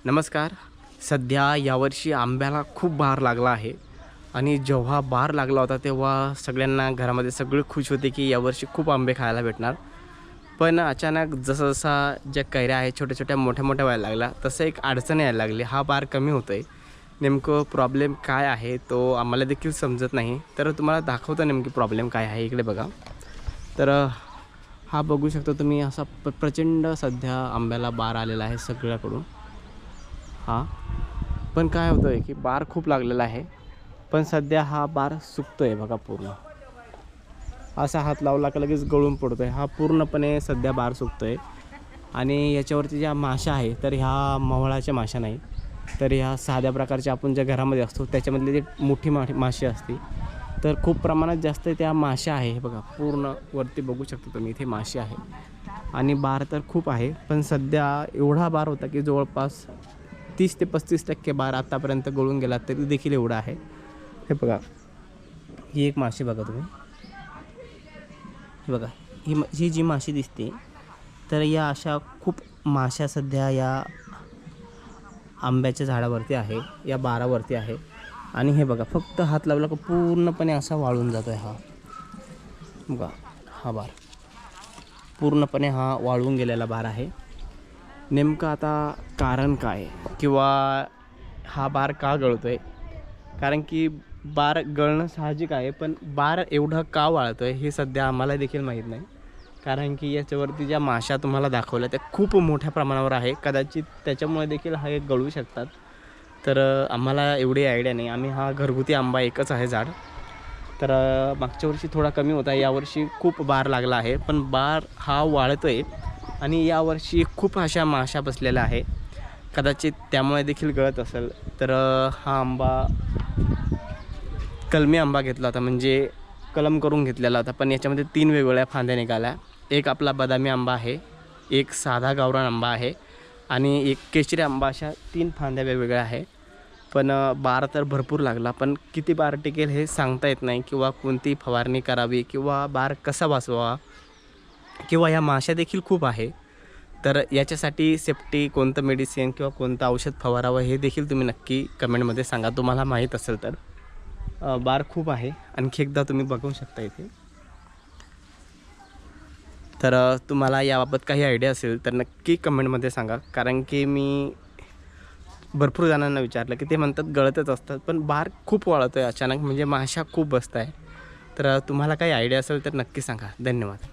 नमस्कार. सध्या यावर्षी आंब्याला खूप बहार लागला आहे आणि जेव्हा बहार लागला होता तेव्हा सगळ्यांना घरामध्ये सगळे खुश होते की यावर्षी खूप आंबे खायला भेटणार. पण अचानक जसं ज्या कैऱ्या आहेत छोट्या-छोट्या, मोठ्या-मोठ्या व्हायला लागल्या, तसं एक अडचण यायला लागली. हा बहार कमी होतोय. नेमकं प्रॉब्लेम काय आहे तो आम्हाला देखील समजत नाही. तर तुम्हाला दाखवतो नेमकी प्रॉब्लेम काय आहे. इकडे बघा. तर हा बघू शकता तुम्ही असा प्रचंड सध्या आंब्याला बहार आलेला आहे सगळ्याकडून. हां. पण काय होतं आहे की बार खूप लागलेला आहे. पण सध्या हा बार सुकतो आहे बघा पूर्ण. असा हात लावला की लगेच गळून पडतो आहे. हा पूर्णपणे सध्या बार सुकतो आहे. आणि याच्यावरती ज्या माशा आहे तर ह्या मवाळाच्या माशा नाही. तर ह्या साध्या प्रकारच्या आपण ज्या घरामध्ये असतो त्याच्यामधली जी मोठी माशी असते. तर खूप प्रमाणात जास्त त्या माशा आहे. हे बघा पूर्ण वरती बघू शकता तुम्ही इथे माशी आहे. आणि बार तर खूप आहे. पण सध्या एवढा बार होता की जवळपास 30 ते 35% बार आतापर्यंत गळून गेला तरी देखील एवढा आहे. हे बघा. ही एक माशी बघा तुम्ही. हे बघा. ही जी माशी दिसते तर या अशा खूप माशा सध्या या आंब्याच्या झाडावरती आहे. या बारावरती आहे. आणि हे बघा फक्त हात लावला का पूर्णपणे असा वाळून जातो आहे हा. बघा हा बार. पूर्णपणे हा वाळून गेलेला बार आहे. नेमकं आता कारण काय किंवा हा बार का गळतो आहे? कारण की बार गळणं साहजिक आहे. पण बार एवढं का वाळतो आहे हे सध्या आम्हाला देखील माहीत नाही. कारण की याच्यावरती ज्या माशा तुम्हाला दाखवल्या त्या खूप मोठ्या प्रमाणावर आहे. कदाचित त्याच्यामुळे देखील हा एक गळू शकतात. तर आम्हाला एवढी आयडिया नाही. आम्ही हा घरगुती आंबा एकच आहे झाड. तर मागच्या वर्षी थोडा कमी होता. यावर्षी खूप बार लागला आहे. पण बार हा वाळतो आहे. आणि यावर्षी खूप अशा माशा बसलेल्या आहे. कदाचित त्यामुळे देखील गळत असेल. तर हा आंबा कलमी आंबा घेतला होता म्हणजे कलम करून घेतलेला होता. पण याच्यामध्ये 3 वेगवेगळ्या फांद्या निघाल्या. एक आपला बदामी आंबा आहे, एक साधा गावरान आंबा आहे आणि एक केशरी आंबा. अशा 3 फांद्या वेगवेगळ्या आहे. पण बार तर भरपूर लागला. पण किती बार टिकेल हे सांगता येत नाही किंवा कोणती फवारणी करावी किंवा बार कसा वाचवावा किंवा ह्या माशा देखील खूप आहे. तर याच्यासाठी सेफ्टी कोणतं मेडिसिन किंवा कोणतं औषध फवारावं हे देखील तुम्ही नक्की कमेंटमध्ये सांगा तुम्हाला माहीत असेल तर. बार खूप आहे. आणखी एकदा तुम्ही बघू शकता इथे. तर तुम्हाला याबाबत काही आयडिया असेल तर नक्की कमेंटमध्ये सांगा. कारण की मी भरपूर जणांना विचारलं की ते म्हणतात गळतच असतात. पण बार खूप वाळतो आहे अचानक म्हणजे माशा खूप बसत आहे. तर तुम्हाला काही आयडिया असेल तर नक्की सांगा. धन्यवाद.